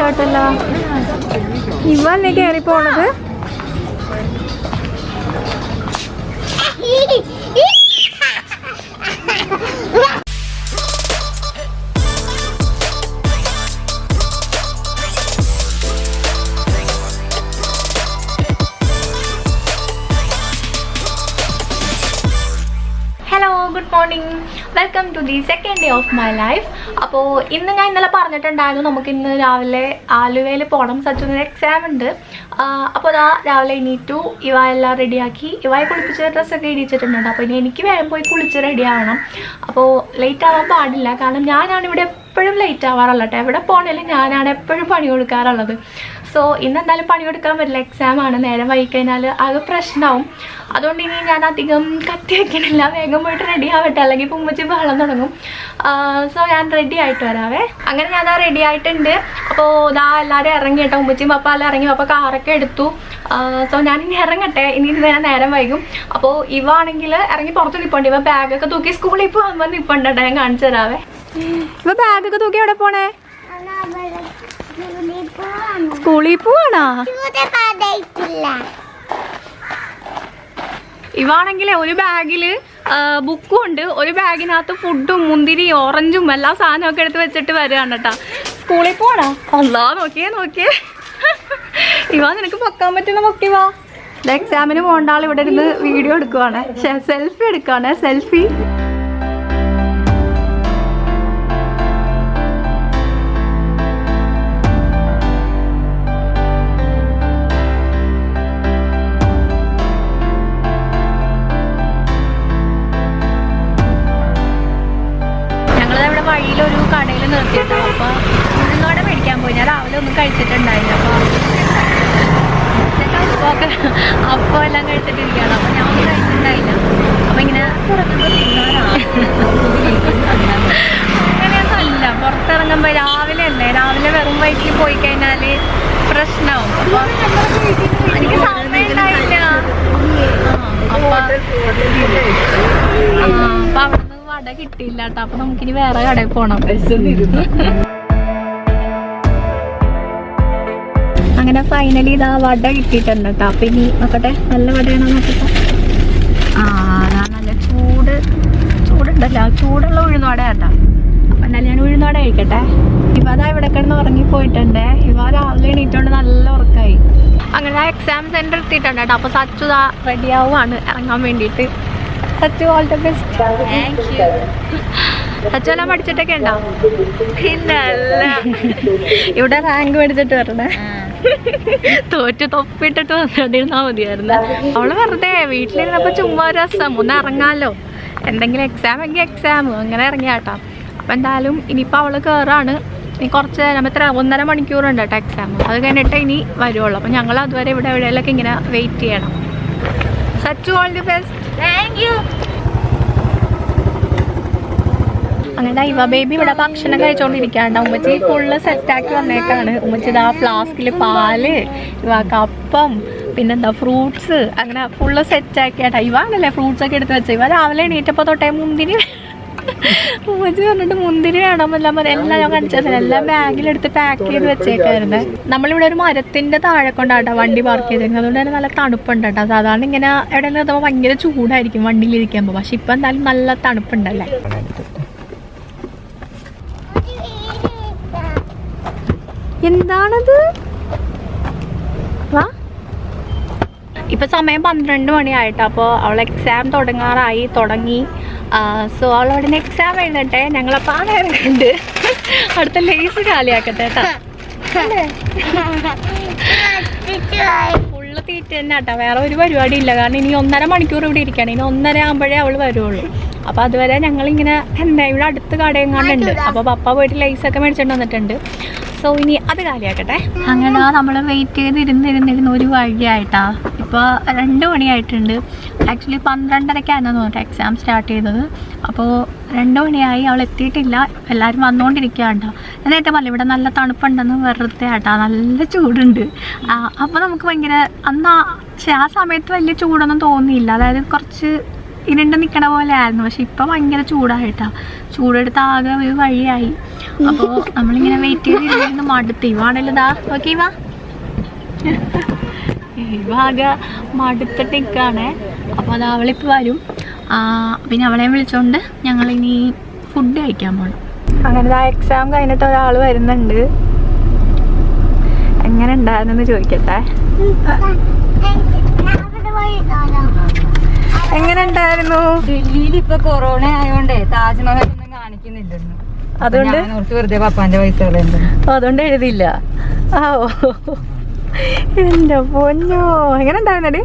കേട്ടല്ലോ. ഇവല്ലേ കയറി പോണത്? Hello, good morning. Welcome to the second day of my life. അപ്പോൾ ഇന്ന് ഞാൻ ഇന്നലെ പറഞ്ഞിട്ടുണ്ടായിരുന്നു നമുക്ക് ഇന്ന് രാവിലെ ആലുവയിൽ പോകണം. സച്ചുവിന് എക്സാം ഉണ്ട്. അപ്പോൾ അതാ രാവിലെ എണീറ്റു, ഇവ എല്ലാം റെഡിയാക്കി, ഇവയെ കുളിപ്പിച്ച ഡ്രസ്സൊക്കെ ഇടിച്ചിട്ടുണ്ട്. അപ്പോൾ ഇനി എനിക്ക് വേഗം പോയി കുളിച്ച് റെഡി ആവണം. അപ്പോൾ ലേറ്റ് ആവാൻ പാടില്ല, കാരണം ഞാനാണ് ഇവിടെ എപ്പോഴും ലേറ്റ് ആവാറുള്ള കേട്ടോ. എവിടെ പോകണമെങ്കിലും ഞാനാണ് എപ്പോഴും പണി കൊടുക്കാറുള്ളത്. സോ ഇന്നെന്തായാലും പണി കൊടുക്കാൻ പറ്റില്ല, എക്സാമാണ്. നേരം വൈകിക്കഴിഞ്ഞാൽ അത് പ്രശ്നമാവും. അതുകൊണ്ട് ഇനി ഞാൻ അധികം കത്തി വയ്ക്കണില്ല, വേഗം പോയിട്ട് റെഡി ആവട്ടെ, അല്ലെങ്കിൽ ഇപ്പോൾ ഉമ്മച്ചി ബഹളം തുടങ്ങും. സോ ഞാൻ റെഡി ആയിട്ട് വരാവേ. അങ്ങനെ ഞാൻ റെഡി ആയിട്ടുണ്ട്. അപ്പോൾ ഇതാ എല്ലാവരും ഇറങ്ങി കേട്ടോ. ഉമ്മച്ചിയും പപ്പ എല്ലാം ഇറങ്ങി, പപ്പ കാറൊക്കെ എടുത്തു. സോ ഞാനിനി ഇറങ്ങട്ടെ, ഇനി ഇത് നേരം വൈകും. അപ്പോൾ ഇവ ആണെങ്കിൽ ഇറങ്ങി പുറത്ത് നിൽപ്പുണ്ട്. ഇവ ബാഗൊക്കെ തൂക്കി സ്കൂളിൽ പോകാൻ നിൽപ്പുണ്ട് കേട്ടോ. ഞാൻ കാണിച്ചു തരാവേ. ഇവ ബാഗൊക്കെ തൂക്കി എവിടെ പോണേ? സ്കൂളിൽ പോവാണോ? ഇവാണെങ്കിലേ ഒരു ബാഗില് ബുക്കും ഉണ്ട്, ഒരു ബാഗിനകത്ത് ഫുഡും മുന്തിരിയും ഓറഞ്ചും എല്ലാ സാധനമൊക്കെ എടുത്ത് വെച്ചിട്ട് വരികയാണ് കേട്ടാ. സ്കൂളിൽ പോവാണോ? അല്ലാ, നോക്കിയേ നോക്കിയേ. ഇവാ നിനക്ക് പൊക്കാൻ പറ്റുന്ന പൊക്കിവാ. എക്സാമിന് പോകണ്ട ആൾ ഇവിടെ ഇരുന്ന് വീഡിയോ എടുക്കുവാണ്, സെൽഫി എടുക്കുവാണ്. സെൽഫി വഴിയിലൊരു കടയിൽ നിർത്തിയിട്ടോ. അപ്പോൾ ഉഴുന്നോടെ മേടിക്കാൻ പോയി. ഞാൻ രാവിലെ ഒന്നും കഴിച്ചിട്ടുണ്ടായില്ല. അപ്പോൾ എല്ലാം കഴിച്ചിട്ടിരിക്കുകയാണ്. അപ്പോൾ ഞാൻ ഒന്നും കഴിച്ചിട്ടുണ്ടായില്ല. അപ്പോൾ ഇങ്ങനെ അങ്ങനെയൊന്നുമല്ല, പുറത്തിറങ്ങുമ്പോൾ രാവിലെ അല്ലേ, രാവിലെ വെറും വയറ്റിൽ പോയി കഴിഞ്ഞാൽ പ്രശ്നമാവും. അപ്പോൾ എനിക്ക് സമയം ഉണ്ടായില്ല. അപ്പോൾ അവിടുന്ന് വട കിട്ടിയില്ല കേട്ടോ. അപ്പൊ നമുക്കിനി വേറെ കടയിൽ പോണം. അങ്ങനെ ഫൈനലി ഇതാ വട കിട്ടിയിട്ടുണ്ട് കേട്ടോ. അപ്പൊ ഇനി നോക്കട്ടെ, നല്ല വടയാണോ നോക്കട്ടെ. അതാ നല്ല ചൂടുണ്ടല്ലോ, ചൂടുള്ള ഉഴുന്നോട കേട്ടോ. അപ്പൊ എന്നാലും ഞാൻ ഉഴുന്നോട കഴിക്കട്ടെ. ഇവ അതാ ഇവിടെ കിടന്ന് ഉറങ്ങിപ്പോയിട്ടുണ്ട്. ഇവ രാവിലെ എണീറ്റോണ്ട് നല്ല ഉറക്കായി. അങ്ങനെ എക്സാം സെന്റർ എത്തിയിട്ടുണ്ട് കേട്ടോ. അപ്പൊ സച്ചു ഇതാ റെഡി ആവുകയാണ് ഇറങ്ങാൻ വേണ്ടിയിട്ട്. Sachu, all the best. Sachu എല്ലാം പഠിച്ചിട്ടൊക്കെ ഉണ്ടോ? പിന്നല്ല, ഇവിടെ റാങ്ക് മേടിച്ചിട്ട് വരണേ. തോറ്റ് തൊപ്പിട്ടിട്ട് വന്നിരുന്നാ മതിയായിരുന്നു. അവള് വെറുതെ വീട്ടിലിരുന്നപ്പോ ചുമ്മാ ഒരു രസം, ഒന്ന് ഇറങ്ങാലോ, എന്തെങ്കിലും എക്സാം എങ്കിൽ എക്സാം, അങ്ങനെ ഇറങ്ങിയാട്ടാ. അപ്പൊ എന്തായാലും ഇനിയിപ്പോൾ അവള് കയറാണ്. ഇനി കുറച്ച് നേരം, എത്ര 1.5 മണിക്കൂറുണ്ട് കേട്ടോ എക്സാം. അത് കഴിഞ്ഞിട്ട് ഇനി വരുവുള്ളൂ. അപ്പൊ ഞങ്ങൾ അതുവരെ ഇവിടെ എവിടെയെങ്കിലൊക്കെ ഇങ്ങനെ വെയിറ്റ് ചെയ്യണം. Sachu, all the best. Thank you. അങ്ങനെ ഇവ ബേബി ഇവിടെ ഭക്ഷണം കഴിച്ചോണ്ടിരിക്കാണ്ട്. ഉമ്മച്ചി ഫുള്ള് സെറ്റാക്കി വന്നേക്കാണ്. ഉമ്മച്ചി ഇതാ ഫ്ലാസ്കിൽ പാല്, ഇവ കപ്പം, പിന്നെന്താ ഫ്രൂട്ട്സ്, അങ്ങനെ ഫുള്ള് സെറ്റാക്കിയാട്ടാ. ഇവാണല്ലേ ഫ്രൂട്ട്സ് ഒക്കെ എടുത്ത് വെച്ചത്. ഇവ രാവിലെ എണീറ്റപ്പോ തൊട്ടേ മുന്തിരി ഉമ്മച്ചി പറഞ്ഞിട്ട് മുന്തിരി വേണം എല്ലാം ഞാൻ കാണിച്ചത്. എല്ലാം ബാഗിലെടുത്ത് പാക്ക് ചെയ്ത് വെച്ചേക്കായിരുന്നു. നമ്മളിവിടെ ഒരു മരത്തിന്റെ താഴെ കൊണ്ടാട്ടോ വണ്ടി പാർക്ക് ചെയ്തേക്കുന്നത്. അതുകൊണ്ട് തന്നെ നല്ല തണുപ്പുണ്ട് കേട്ടോ. സാധാരണ ഇങ്ങനെ എവിടെയെങ്കിലും നിർത്തുമ്പോൾ ഭയങ്കര ചൂടായിരിക്കും വണ്ടിയിലിരിക്കുമ്പോൾ. പക്ഷെ ഇപ്പൊ എന്തായാലും നല്ല തണുപ്പുണ്ടല്ലേ. എന്താണത്? വാ, ഇപ്പൊ സമയം 12 മണിയായിട്ടോ. അപ്പോൾ അവൾ എക്സാം തുടങ്ങി. സോ അവളവിടെ നിന്ന് എക്സാം എഴുതട്ടെ. ഞങ്ങളപ്പോൾ ആ നേരം കണ്ട് അടുത്ത ലേസ് കാലിയാക്കട്ടെ കേട്ടോ. ഫുള്ള് തീറ്റ തന്നെ കേട്ടോ, വേറെ ഒരു പരിപാടി ഇല്ല. കാരണം ഇനി 1.5 മണിക്കൂർ ഇവിടെ ഇരിക്കണം. ഇനി 1:30 ആകുമ്പോഴേ അവൾ വരുള്ളൂ. അപ്പോൾ അതുവരെ ഞങ്ങളിങ്ങനെ എന്താ ഇവിടെ അടുത്ത് കടയെങ്ങാണ്ടുണ്ട്. അപ്പോൾ പപ്പ പോയിട്ട് ലേസൊക്കെ മേടിച്ചിട്ട് വന്നിട്ടുണ്ട്. സോ ഇനി അത് കാലിയാക്കട്ടെ. അങ്ങനെ നമ്മൾ വെയിറ്റ് ചെയ്തിരുന്നിരുന്നിരുന്ന് ഒരു വഴിയായിട്ടാ. ഇപ്പോൾ 2 മണിയായിട്ടുണ്ട്. ആക്ച്വലി 12:30-ക്കായിരുന്നു തോന്നുന്നു എക്സാം സ്റ്റാർട്ട് ചെയ്തത്. അപ്പോൾ 2 മണിയായി, അവൾ എത്തിയിട്ടില്ല. എല്ലാവരും വന്നുകൊണ്ടിരിക്കുകയാണ്ടോ. ഞാൻ നേരത്തെ പറഞ്ഞില്ല ഇവിടെ നല്ല തണുപ്പുണ്ടെന്ന്, വെറുതെ ആട്ടാ, നല്ല ചൂടുണ്ട്. അപ്പോൾ നമുക്ക് ഭയങ്കര ആ സമയത്ത് വലിയ ചൂടൊന്നും തോന്നിയില്ല. അതായത് കുറച്ച് ഇരുണ്ട് നിൽക്കണ പോലെ ആയിരുന്നു. പക്ഷെ ഇപ്പം ഭയങ്കര ചൂടായിട്ടാ. ചൂടെടുത്ത് ആകെ ഒരു വഴിയായി. അപ്പോൾ നമ്മളിങ്ങനെ വെയിറ്റ് ചെയ്തിരുന്ന് മടുത്ത്. ഇവാണല്ലോ ഇതാ ഓക്കെ ഇവാ ഇവാകെ മടുത്തിട്ട് നിൽക്കുകയാണേ. അപ്പോൾ അത് അവളിപ്പോൾ വരും. പിന്നെ അവളെ വിളിച്ചോണ്ട് ഞങ്ങളിനി ഫുഡ് കഴിക്കാൻ പോകണം. അങ്ങനെ ആ എക്സാം കഴിഞ്ഞിട്ട് ഒരാൾ വരുന്നുണ്ട്. എങ്ങനെ ഉണ്ടായിരുന്നെന്ന് ചോദിക്കട്ടെ. എങ്ങനെ ഉണ്ടായിരുന്നു? ഡൽഹിയിൽ ഇപ്പൊ കൊറോണ ആയോണ്ടേ താജ്മഹൽ ഒന്നും കാണിക്കുന്നില്ലെന്ന്. അതുകൊണ്ട് വെറുതെ പപ്പാന്റെ പൈസ അതുകൊണ്ട് എഴുതിയില്ല. എന്റെ പൊന്നോ, എങ്ങനെ ഉണ്ടായിരുന്നടി?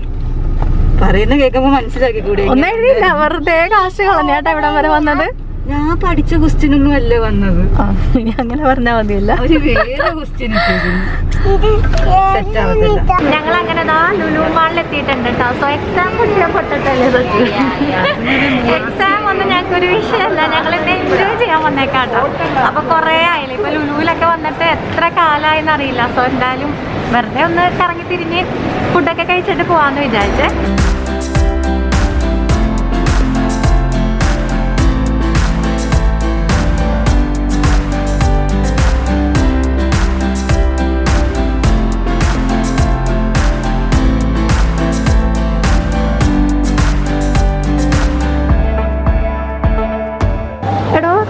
പറയുന്ന കേൾക്കുമ്പോ മനസ്സിലാക്കി കൂടി. ഒന്നും എഴുതിയില്ല, വെറുതെ കാശ് കളഞ്ഞേട്ടാ ഇവിടെ വരെ വന്നത്. ഞാൻ പഠിച്ച ക്വസ്റ്റ്യനൊന്നും അല്ലേ വന്നത്. അങ്ങനെ പറഞ്ഞാൽ മതിയല്ല, ഒരു വേറെ ക്വസ്റ്റ്യൻ ഞങ്ങൾ അങ്ങനെ ലുലു മാളിൽ എത്തിയിട്ടുണ്ട് കേട്ടോ. So exam പൊട്ടല്ലേ. എക്സാം ഒന്നും ഞങ്ങൾക്കൊരു വിഷയമല്ല, ഞങ്ങൾ എന്നെ എൻജോയ് ചെയ്യാൻ വന്നേക്കാട്ടോ. അപ്പൊ കുറെ ആയില്ല ഇപ്പൊ ലുലുവിലൊക്കെ വന്നിട്ട് എത്ര കാലമായെന്ന് അറിയില്ല. സോ എന്തായാലും വെറുതെ ഒന്ന് കറങ്ങി തിരിഞ്ഞ് ഫുഡൊക്കെ കഴിച്ചിട്ട് പോവാന്ന് വിചാരിച്ചേ.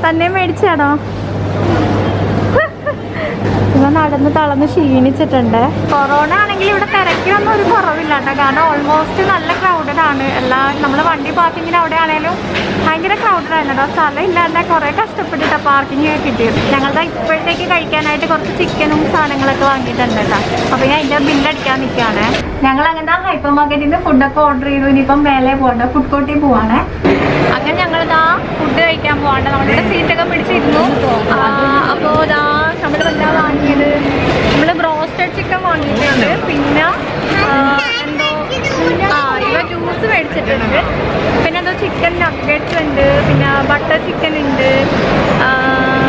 തന്നെ മേടിച്ചാണോ? ഇവ നടന്ന് തളർന്ന് ക്ഷീണിച്ചിട്ടുണ്ട്. കൊറോണ ആണെങ്കിൽ ഇവിടെ തിരക്കൊന്നും ഒരു കുറവില്ല കേട്ടോ. കാരണം ഓൾമോസ്റ്റ് നല്ല ക്രൗഡഡ് ആണ്. നമ്മൾ വണ്ടി പാർക്കിങ്ങിന് അവിടെ ആണെങ്കിലും ഭയങ്കര ക്രൗഡഡ് ആയിരുന്നു കേട്ടോ. സ്ഥലം ഇല്ലാണ്ട് കുറെ കഷ്ടപ്പെട്ടിട്ടാ പാർക്കിംഗ് കിട്ടിയത്. ഞങ്ങളുടെ ഇപ്പോഴത്തേക്ക് കഴിക്കാനായിട്ട് കുറച്ച് ചിക്കനും സാധനങ്ങളൊക്കെ വാങ്ങിയിട്ടുണ്ട് കേട്ടോ. അപ്പൊ ഞാൻ അതിന്റെ ബില്ലടിക്കാൻ നിൽക്കുകയാണ്. ഞങ്ങൾ അങ്ങനെ ഹൈപ്പർ മാർക്കറ്റിൽ നിന്ന് ഫുഡൊക്കെ ഓർഡർ ചെയ്തു. ഇനിയിപ്പം മേലെ പോകണ്ട, ഫുഡ് കോർട്ടിൽ പോവാണ്. അങ്ങനെ ഞങ്ങളിതാ ഫുഡ് കഴിക്കാൻ പോവാണ്ട് നമ്മളിവിടെ സീറ്റൊക്കെ പിടിച്ചിരുന്നു. അപ്പോൾ ഇതാ നമ്മൾ എന്താ വാങ്ങിയത്? നമ്മൾ ബ്രോസ്റ്റഡ് ചിക്കൻ വാങ്ങിയിട്ടുണ്ട്. പിന്നെ എന്തോ ഇവ ജ്യൂസ് മേടിച്ചിട്ടുണ്ട്. പിന്നെ എന്തോ ചിക്കൻ നഗറ്റ്സ് ഉണ്ട്. പിന്നെ ബട്ടർ ചിക്കൻ ഉണ്ട്.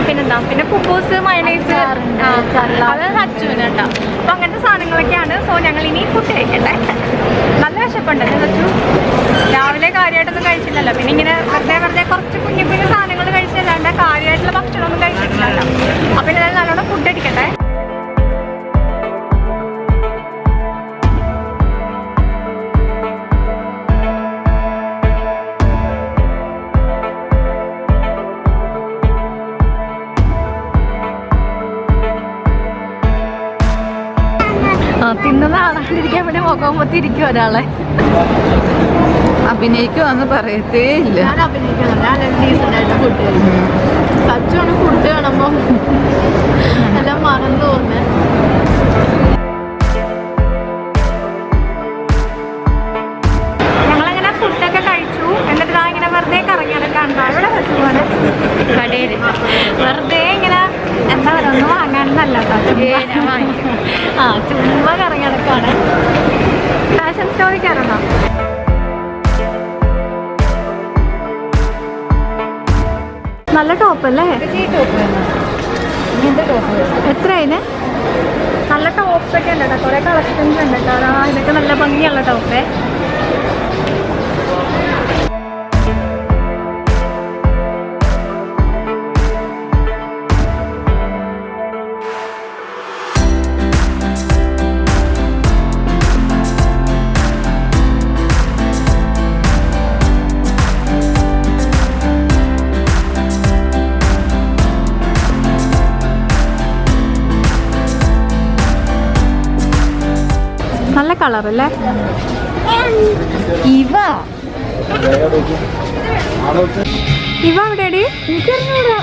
പിന്നെന്താ, പിന്നെ കുബൂസ് മയണൈസ് അത് അച്ചുവിന് കേട്ടോ. അപ്പൊ അങ്ങനത്തെ സാധനങ്ങളൊക്കെയാണ്. സോ ഞങ്ങൾ ഇനി ഫുഡ് കഴിക്കട്ടെ. നല്ല വിശപ്പുണ്ട്. അച്ചു രാവിലെ കാര്യമായിട്ടൊന്നും കഴിച്ചില്ലല്ലോ. പിന്നെ ഇങ്ങനെ വെറുതെ കുറച്ച് കുഞ്ഞു കുഞ്ഞു സാധനങ്ങൾ കഴിച്ചല്ലാണ്ട് കാര്യമായിട്ടുള്ള ഭക്ഷണമൊന്നും കഴിച്ചിട്ടില്ലല്ലോ. അപ്പൊ പിന്നെ നല്ലോണം ഫുഡ് അടിക്കട്ടെ. തിന്നുന്ന ആളാണ്ടിരിക്കാൻ വേണ്ടി മുഖം പൊത്തിരിക്കും ഒരാളെ. അഭിനയിക്കുവാന്ന് പറയത്തേ ഇല്ല. ഞാൻ അഭിനയിക്കണം. ഞാൻ ഡീസൻ്റായിട്ട് ഫുഡ് കഴിക്കുന്നു. സച്ചുവാണ് ഫുഡ് കാണുമ്പോൾ എല്ലാം മറന്നു പോകുന്നത്. ഞങ്ങളങ്ങനെ ഫുഡൊക്കെ കഴിച്ചു. എന്നിട്ട് ഇങ്ങനെ വെറുതെ കറങ്ങിടക്കാണ്ടോ ഇവിടെ വെച്ചുപോലെ കടയിൽ വെറുതെ ഇങ്ങനെ എന്താ പറയുക, ഒന്നും വാങ്ങാനല്ല ചുമ്മാ കറങ്ങിടക്കാണ്. ഫാഷൻ സ്റ്റോറിക്കാറുണ്ടോ? നല്ല ടോപ്പല്ലേ? എത്രയായിന്? നല്ല ടോപ്പൊക്കെ ഉണ്ട് കേട്ടോ. കുറെ കളക്ഷൻസ് ഉണ്ട് കേട്ടോ. ഇതൊക്കെ നല്ല ഭംഗിയുള്ള ടോപ്പേ. നല്ല കളറല്ലേ? ഇവ എവിടെയാടി? എനിക്കറിഞ്ഞൂടാ.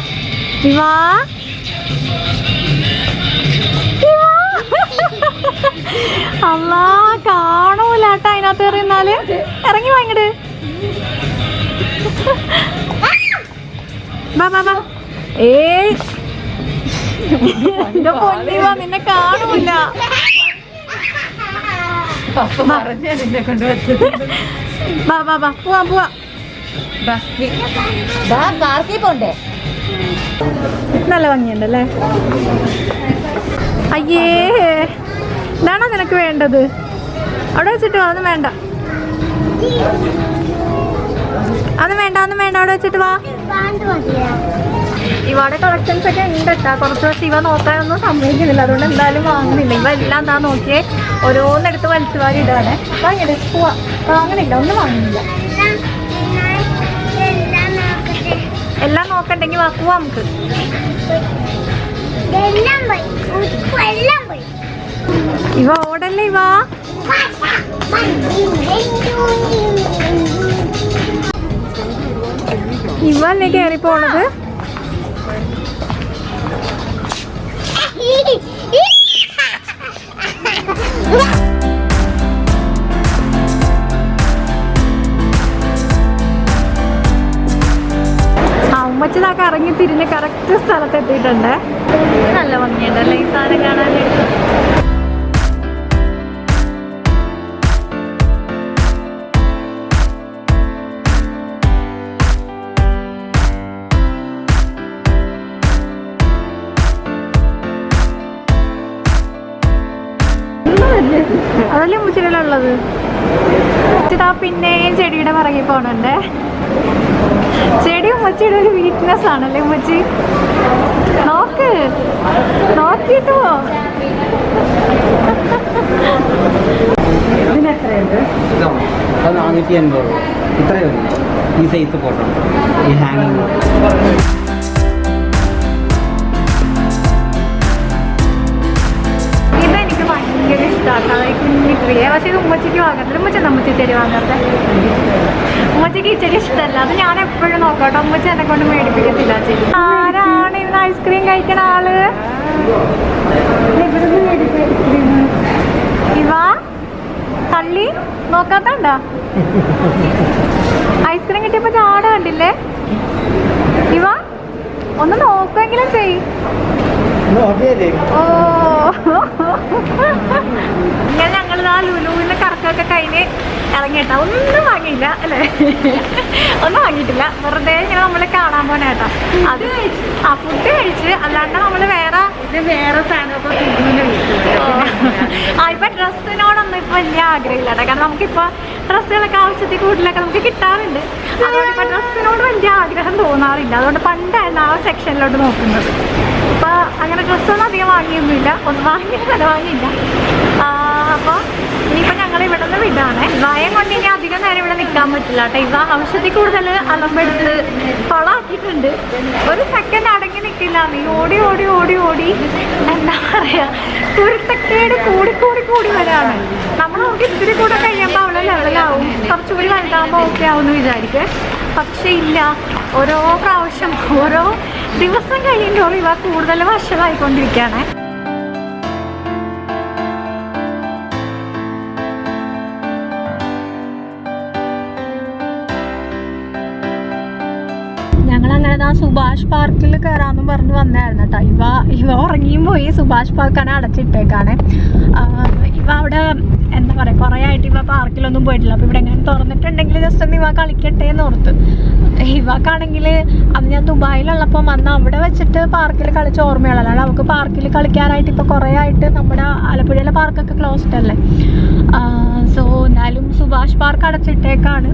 അല്ലാ കാണൂലാട്ടോ അതിനകത്ത് എറിയുന്നാല്. ഇറങ്ങി വാങ്ങിട്. ഏയ് എന്റെ പൊന്നിവാ, നിന്നെ കാണൂല. പോവാ പോണ്ടേ? നല്ല ഭംഗിയുണ്ടല്ലേ? അയ്യേ, ഇതാണോ നിനക്ക് വേണ്ടത്? അവിടെ വെച്ചിട്ട് അതൊന്നും വേണ്ട. അത് വേണ്ട അവിടെ വെച്ചിട്ട് വാ. ഇവയുടെ കളക്ഷൻസ് ഒക്കെ ഉണ്ട് കേട്ടോ. കുറച്ച് ദിവസം ഇവ നോക്കാനൊന്നും സമ്മതിക്കുന്നില്ല, അതുകൊണ്ട് എന്തായാലും വാങ്ങുന്നില്ല. ഇവ എല്ലാം എന്താ നോക്കിയേ ഓരോന്നെടുത്ത് വലിച്ചു വാരി ഇടാണ്. വാങ്ങിയില്ല പോവാ, വാങ്ങണില്ല, ഒന്നും വാങ്ങുന്നില്ല. എല്ലാം നോക്കണ്ടെങ്കിൽ വാക്കുവാ നമുക്ക്. ഇവ ഓടല്ലേ ഇവ. ഇവല്ലേ കയറി പോണത്. ഉമ്മച്ചതൊക്കെ ഇറങ്ങി തിരിഞ്ഞ് കറക്റ്റ് സ്ഥലത്ത് എത്തിയിട്ടുണ്ട്. നല്ല ഭംഗിയുണ്ടല്ലേ ഈ സാധനം കാണാനായിട്ട്. അതല്ലേ ഉമ്മച്ചിലുള്ളത്. പിന്നെയും ചെടിയുടെ പിറകെ പോണുണ്ട്. ചെടി ഉമ്മച്ചിയുടെ ഒരു വീക്ക്നെസ് ആണല്ലേ ഉമ്മച്ചി. നോക്കിട്ട് പോ. ഇതിനെത്രയുണ്ട്? 480 ഇത്രയും ഈ സൈസ് ഫോട്ടോ ഈ ഹാങ്ങിങ്. ഇതെനിക്ക് ഭയങ്കര ഇഷ്ടമാണ്. കുഞ്ഞിക്രിയ. പക്ഷെ ഇത് ഉമ്മച്ചിക്ക് വാങ്ങത്തില്ല. ഉമ്മച്ചി നമ്മച്ചി ചെടി വാങ്ങാത്ത. ഉമ്മച്ചിക്ക് ഈ ചെടി ഇഷ്ടമല്ല. അത് ഞാൻ എപ്പോഴും നോക്കട്ടെ. ഉമ്മച്ചി എന്നെ കൊണ്ട് മേടിപ്പിക്കത്തില്ല ചെടി. ആരാണ് ഇന്ന് ഐസ്ക്രീം കഴിക്കണ ആള്? ഇവ തള്ളി നോക്കാത്തണ്ടാ. ഐസ്ക്രീം കിട്ടിയപ്പോ ചാട കണ്ടില്ലേ. ഇവ ഒന്ന് നോക്കുമെങ്കിലും ചെയ്. ഓ ഇങ്ങനെ ഞങ്ങളിതാ ലുലുവിന്റെ കറക്കൊക്കെ കഴിഞ്ഞ് ഇറങ്ങിയിട്ടാ. ഒന്നും വാങ്ങിയില്ല അല്ലേ. ഒന്നും വാങ്ങിയിട്ടില്ല. വെറുതെ ഇങ്ങനെ നമ്മള് കാണാൻ പോണേട്ടാ. അത് ഫുഡ് കഴിച്ച് അല്ലാണ്ട് നമ്മള് വേറെ സാധനമൊക്കെ ഇപ്പൊ ഡ്രസ്സിനോടൊന്നും ഇപ്പൊ വലിയ ആഗ്രഹമില്ല കേട്ടോ. കാരണം നമുക്കിപ്പോ ഡ്രസ്സുകളൊക്കെ ആവശ്യത്തിൽ കൂടുതലൊക്കെ നമുക്ക് കിട്ടാറുണ്ട്. അതുകൊണ്ട് ഇപ്പൊ ഡ്രസ്സിനോട് വലിയ ആഗ്രഹം തോന്നാറില്ല. അതുകൊണ്ട് പണ്ടായിരുന്നു ആ സെക്ഷനിലോട്ട് നോക്കുന്നത്. ഇപ്പൊ അങ്ങനെ ഡ്രസ്സൊന്നും അധികം വാങ്ങിയൊന്നുമില്ല. ഒന്നും വാങ്ങിയില്ല. അപ്പൊ ഇനിയിപ്പോൾ ഞങ്ങൾ ഇവിടെ നിന്ന് വിടാണ്. ഇവയും കൊണ്ട് ഇനി അധികം നേരം ഇവിടെ നിൽക്കാൻ പറ്റില്ല കേട്ടോ. ഇവ ആവശ്യത്തിൽ കൂടുതൽ അലമ്പെടുത്ത് കൊളാക്കിയിട്ടുണ്ട്. ഒരു സെക്കൻഡ് അടങ്ങി നിൽക്കില്ല. നീ ഓടി ഓടി ഓടി ഓടി എന്താ പറയുക, കുരുത്തക്കേട് കൂടി വരാണ്. നമ്മൾ നമുക്ക് ഇത്തിരി കൂടെ കഴിയുമ്പോൾ അവളെ ലെവലാവും, കുറച്ചുകൂടി വലുതാകുമ്പോൾ ഓക്കെ ആവുമെന്ന് വിചാരിക്കുക. പക്ഷെ ഇല്ല, ഓരോ പ്രാവശ്യം ഓരോ ദിവസം കഴിയുമ്പോൾ ഇവ കൂടുതൽ വഷളായിക്കൊണ്ടിരിക്കുകയാണ്. ഞങ്ങളങ്ങനെ സുഭാഷ് പാർക്കിൽ കയറാമെന്നും പറഞ്ഞ് വന്നായിരുന്നു കേട്ടോ. ഇവ ഉറങ്ങിയും പോയി. സുഭാഷ് പാർക്കാണ് അടച്ചിട്ടേക്കാണ്. ഇവ അവിടെ എന്താ പറയുക, കുറേ ആയിട്ട് ഇവ പാർക്കിലൊന്നും പോയിട്ടില്ല. അപ്പോൾ ഇവിടെ എങ്ങനെ തുറന്നിട്ടുണ്ടെങ്കിൽ ജസ്റ്റ് ഒന്ന് ഇവ കളിക്കട്ടെ എന്ന് ഓർത്ത്. ഇവക്കാണെങ്കിൽ അത് ഞാൻ ദുബായിലുള്ളപ്പോൾ വന്ന് അവിടെ വെച്ചിട്ട് പാർക്കിൽ കളിച്ച ഓർമ്മയുള്ളൂ. അല്ലാണ്ട് അവൾക്ക് പാർക്കിൽ കളിക്കാനായിട്ട് ഇപ്പോൾ കുറേ ആയിട്ട് നമ്മുടെ ആലപ്പുഴയിലെ പാർക്കൊക്കെ ക്ലോസ്ഡ് അല്ലേ. സോ എന്തായാലും സുഭാഷ് പാർക്ക് അടച്ചിട്ടേക്കാണ്.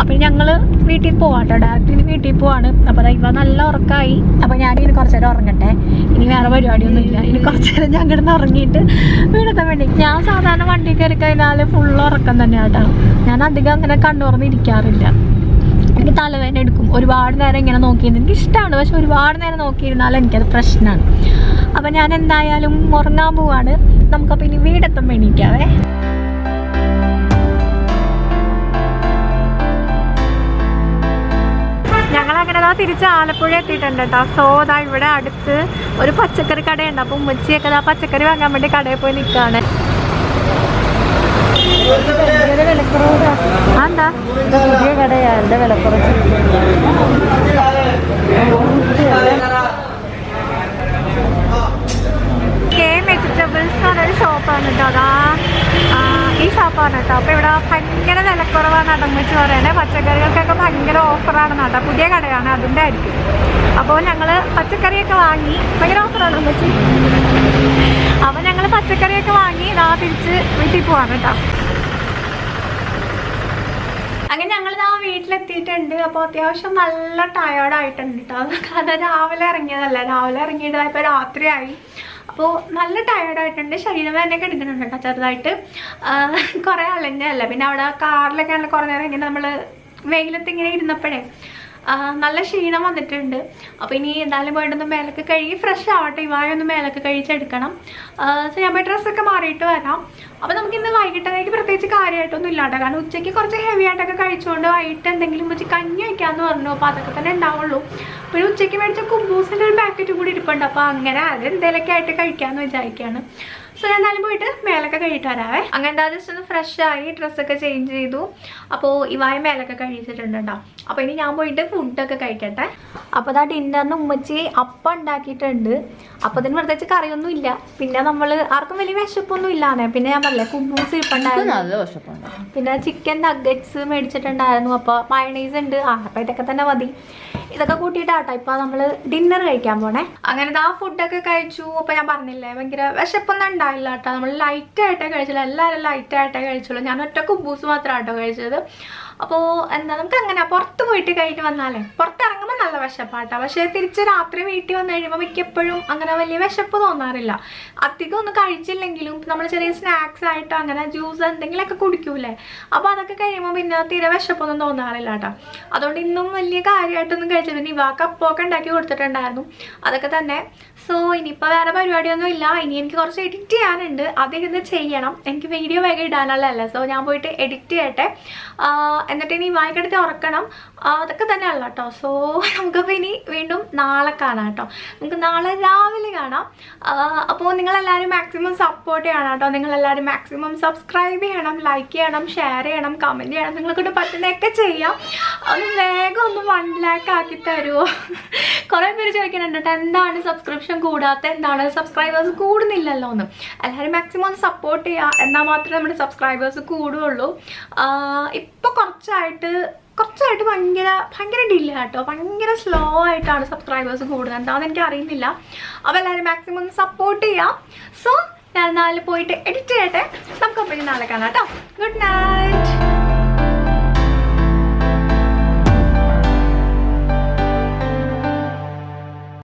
അപ്പം ഞങ്ങൾ വീട്ടിൽ പോവാം കേട്ടോ. ഡയറക്റ്റ് വീട്ടിൽ പോവാണ്. അപ്പോൾ ഇവ നല്ല ഉറക്കമായി. അപ്പോൾ ഞാനിങ്ങനെ കുറച്ച് നേരം ഉറങ്ങട്ടെ. ഇനി വേറെ പരിപാടിയൊന്നും ഇല്ല. ഇനി കുറച്ച് നേരം ഞാൻ കിടന്ന് ഉറങ്ങിയിട്ട് വീടെത്താൻ വേണ്ടി. ഞാൻ സാധാരണ വണ്ടി കയറി കഴിഞ്ഞാൽ ഫുള്ള് ഉറക്കം തന്നെയാണ് കേട്ടോ. ഞാൻ അധികം അങ്ങനെ കണ്ടുറന്നിരിക്കാറില്ല. എനിക്ക് തലവേദന എടുക്കും. ഒരുപാട് നേരം ഇങ്ങനെ നോക്കിയിരുന്നു. എനിക്ക് ഇഷ്ടമാണ്, പക്ഷെ ഒരുപാട് നേരം നോക്കിയിരുന്നാലും എനിക്കത് പ്രശ്നമാണ്. അപ്പം ഞാൻ എന്തായാലും ഉറങ്ങാൻ പോവാണ്. നമുക്കപ്പോൾ ഇനി വീടെത്താൻ വേണ്ടിയിട്ടാവേ. ഞങ്ങളങ്ങനെ തിരിച്ച് ആലപ്പുഴ എത്തിയിട്ടുണ്ട് കേട്ടോ. സോ ഇവിടെ അടുത്ത് ഒരു പച്ചക്കറി കടയുണ്ട്. അപ്പം ഉമ്മച്ചിയൊക്കെ പച്ചക്കറി വാങ്ങാൻ വേണ്ടി കടയിൽ പോയി നിൽക്കുകയാണ്. എന്താ പുതിയ കടയാണ്, എൻ്റെ വിലക്കുറച്ച്. വെജിറ്റബിൾസ് പറഞ്ഞൊരു ഷോപ്പാണ് കേട്ടോ. അതാ ഈ ഷോപ്പാണ് കേട്ടോ. അപ്പോൾ ഇവിടെ ഭയങ്കര വിലക്കുറവാണ് അടങ്ങിച്ച് പറയണേ. പച്ചക്കറികൾക്കൊക്കെ ഭയങ്കര ഓഫറാണ് കേട്ടോ. പുതിയ കടയാണ്, അതിൻ്റെ ആയിരിക്കും. അപ്പോൾ ഞങ്ങൾ പച്ചക്കറിയൊക്കെ വാങ്ങി. ഭയങ്കര ഓഫറാണ് വെച്ച്. അപ്പോൾ ഞങ്ങൾ പച്ചക്കറിയൊക്കെ വാങ്ങി ഇതാ തിരിച്ച് വീട്ടിൽ പോവാണ് കേട്ടോ. അങ്ങനെ ഞങ്ങളിതാ വീട്ടിൽ വീട്ടിലെത്തിയിട്ടുണ്ട്. അപ്പോൾ അത്യാവശ്യം നല്ല ടയേർഡായിട്ടുണ്ട് കേട്ടോ. കാരണം രാവിലെ ഇറങ്ങിയതല്ല, രാവിലെ ഇറങ്ങിയതായപ്പോൾ രാത്രിയായി. അപ്പോൾ നല്ല ടയേർഡായിട്ടുണ്ട്, ശരീരം തന്നെ എടുക്കുന്നുണ്ട് കേട്ടോ ചെറുതായിട്ട്. കുറേ അലഞ്ഞല്ല, പിന്നെ അവിടെ കാറിലൊക്കെ നല്ല കുറേ നേരം ഇങ്ങനെ നമ്മൾ വെയിലത്ത് ഇങ്ങനെ ഇരുന്നപ്പോഴേ നല്ല ക്ഷീണം വന്നിട്ടുണ്ട്. അപ്പോൾ ഇനി എന്തായാലും പോയിട്ടൊന്ന് മേലൊക്കെ കഴുകി ഫ്രഷ് ആവട്ടെ, ഇവായൊന്ന് മേലൊക്കെ കഴിച്ചെടുക്കണം. സോ ഞാൻ പോയി ഡ്രസ്സൊക്കെ മാറിയിട്ട് വരാം. അപ്പോൾ നമുക്കിന്ന് വൈകിട്ടേക്ക് പ്രത്യേകിച്ച് കാര്യമായിട്ടൊന്നും ഇല്ലാട്ടോ, കാരണം ഉച്ചയ്ക്ക് കുറച്ച് ഹെവി ആയിട്ടൊക്കെ കഴിച്ചുകൊണ്ട് വൈകിട്ട് എന്തെങ്കിലും വെച്ച് കഞ്ഞി വയ്ക്കാമെന്ന് പറഞ്ഞു. അപ്പോൾ അതൊക്കെ തന്നെ ഉണ്ടാവുള്ളൂ. അപ്പോൾ ഉച്ചയ്ക്ക് മേടിച്ച കുബൂസിൻ്റെ ഒരു പാക്കറ്റ് കൂടി ഇരിപ്പുണ്ട്. അപ്പോൾ അങ്ങനെ അത് എന്തെങ്കിലുമൊക്കെ ആയിട്ട് കഴിക്കാമെന്ന് വിചാരിക്കുകയാണ്. സോ ഞാൻ എന്തായാലും പോയിട്ട് മേലൊക്കെ കഴിയിട്ട് വരാവേ. അങ്ങനെ ജസ്റ്റ് ഒന്ന് ഫ്രഷ് ആയി ഡ്രസ്സൊക്കെ ചേഞ്ച് ചെയ്തു. അപ്പോൾ ഇവായ മേലൊക്കെ കഴിച്ചിട്ടുണ്ട് കേട്ടോ. അപ്പോൾ ഇനി ഞാൻ പോയിട്ട് ഫുഡൊക്കെ കഴിക്കട്ടെ. അപ്പോൾ അതാ ഡിന്നറിന് ഉമ്മച്ചി അപ്പം ഉണ്ടാക്കിയിട്ടുണ്ട്. അപ്പോൾ അതിന് പ്രത്യേകിച്ച് കറിയൊന്നും ഇല്ല. പിന്നെ നമ്മൾ ആർക്കും വലിയ വിശപ്പൊന്നും ഇല്ലാന്നേ. പിന്നെ ഞാൻ പറഞ്ഞില്ലേ കുബൂസ് ഇരിപ്പുണ്ടായിരുന്നു, പിന്നെ ചിക്കൻ നഗറ്റ്സ് മേടിച്ചിട്ടുണ്ടായിരുന്നു. അപ്പോൾ മയണൈസ് ഉണ്ട്. അപ്പോൾ ഇതൊക്കെ തന്നെ മതി. ഇതൊക്കെ കൂട്ടിയിട്ടാട്ടോ ഇപ്പോൾ നമ്മൾ ഡിന്നർ കഴിക്കാൻ പോണേ. അങ്ങനെ ആ ഫുഡൊക്കെ കഴിച്ചു. അപ്പോൾ ഞാൻ പറഞ്ഞില്ലേ ഭയങ്കര വിശപ്പൊന്നും ഉണ്ടായില്ല കേട്ടോ. നമ്മൾ ലൈറ്റായിട്ടേ കഴിച്ചുള്ളൂ, എല്ലാവരും ലൈറ്റായിട്ടേ കഴിച്ചുള്ളൂ. ഞാൻ ഒറ്റ കുബൂസ് മാത്രമാട്ടോ കഴിച്ചത്. അപ്പോൾ എന്താ നമുക്ക് അങ്ങനെ പുറത്ത് പോയിട്ട് കഴിഞ്ഞ് വന്നാലേ പുറത്തിറങ്ങുമ്പോൾ നല്ല വിശപ്പാട്ടോ. പക്ഷേ തിരിച്ച് രാത്രി വീട്ടിൽ വന്നു കഴിയുമ്പോൾ മിക്കപ്പോഴും അങ്ങനെ വലിയ വിശപ്പ് തോന്നാറില്ല. അധികം ഒന്നും കഴിച്ചില്ലെങ്കിലും നമ്മൾ ചെറിയ സ്നാക്സ് ആയിട്ടോ അങ്ങനെ ജ്യൂസ് എന്തെങ്കിലുമൊക്കെ കുടിക്കൂലേ, അപ്പോൾ അതൊക്കെ കഴിയുമ്പോൾ പിന്നെ തീരെ വിശപ്പൊന്നും തോന്നാറില്ല കേട്ടോ. അതുകൊണ്ട് ഇന്നും വലിയ കാര്യമായിട്ടൊന്നും കഴിച്ചില്ല. പിന്നെ ഇവാക്ക് അപ്പമൊക്കെ ഉണ്ടാക്കി കൊടുത്തിട്ടുണ്ടായിരുന്നു, അതൊക്കെ തന്നെ. സോ ഇനിയിപ്പോൾ വേറെ പരിപാടിയൊന്നും ഇല്ല. ഇനി എനിക്ക് കുറച്ച് എഡിറ്റ് ചെയ്യാനുണ്ട്, അതിരുന്ന് ചെയ്യണം. എനിക്ക് വീഡിയോ വേഗം ഇടാനുള്ളതല്ല. സോ ഞാൻ പോയിട്ട് എഡിറ്റ് ചെയ്യട്ടെ, എന്നിട്ട് ഇനി വായിക്കെടുത്ത് ഉറക്കണം. അതൊക്കെ തന്നെയല്ല കേട്ടോ. സോ നമുക്കപ്പോൾ ഇനി വീണ്ടും നാളെ കാണാം കേട്ടോ. നമുക്ക് നാളെ രാവിലെ കാണാം. അപ്പോൾ നിങ്ങളെല്ലാവരും മാക്സിമം സപ്പോർട്ട് ചെയ്യണം കേട്ടോ. നിങ്ങളെല്ലാവരും മാക്സിമം സബ്സ്ക്രൈബ് ചെയ്യണം, ലൈക്ക് ചെയ്യണം, ഷെയർ ചെയ്യണം, കമൻറ്റ് ചെയ്യണം. നിങ്ങൾക്കൊണ്ട് പറ്റുന്നതൊക്കെ ചെയ്യാം. ഒന്ന് വേഗം ഒന്ന് 1 lakh ആക്കി തരുമോ? കുറേ പേര് ചോദിക്കുന്നുണ്ട് കേട്ടോ, എന്താണ് സബ്സ്ക്രിപ്ഷൻ കൂടാത്ത, എന്താണ് സബ്സ്ക്രൈബേഴ്സ് കൂടുന്നില്ലല്ലോ എന്ന്. എല്ലാവരും മാക്സിമം ഒന്ന് സപ്പോർട്ട് ചെയ്യുക, എന്നാൽ മാത്രമേ നമ്മുടെ സബ്സ്ക്രൈബേഴ്സ് കൂടുകയുള്ളൂ. ഇപ്പോൾ കുറച്ചായിട്ട് ഭയങ്കര ഡിലേ ആട്ടോ, ഭയങ്കര സ്ലോ ആയിട്ടാണ് സബ്സ്ക്രൈബേഴ്സ് കൂടുന്നത്. എന്താണെന്ന് എനിക്ക് അറിയുന്നില്ല. അപ്പോൾ എല്ലാവരും മാക്സിമം ഒന്ന് സപ്പോർട്ട് ചെയ്യാം. സോ ഞാൻ നാളെ പോയിട്ട് എഡിറ്റ് ചെയ്യട്ടെ. നമുക്കപ്പോൾ നാളെ കാണാം കേട്ടോ. Good night.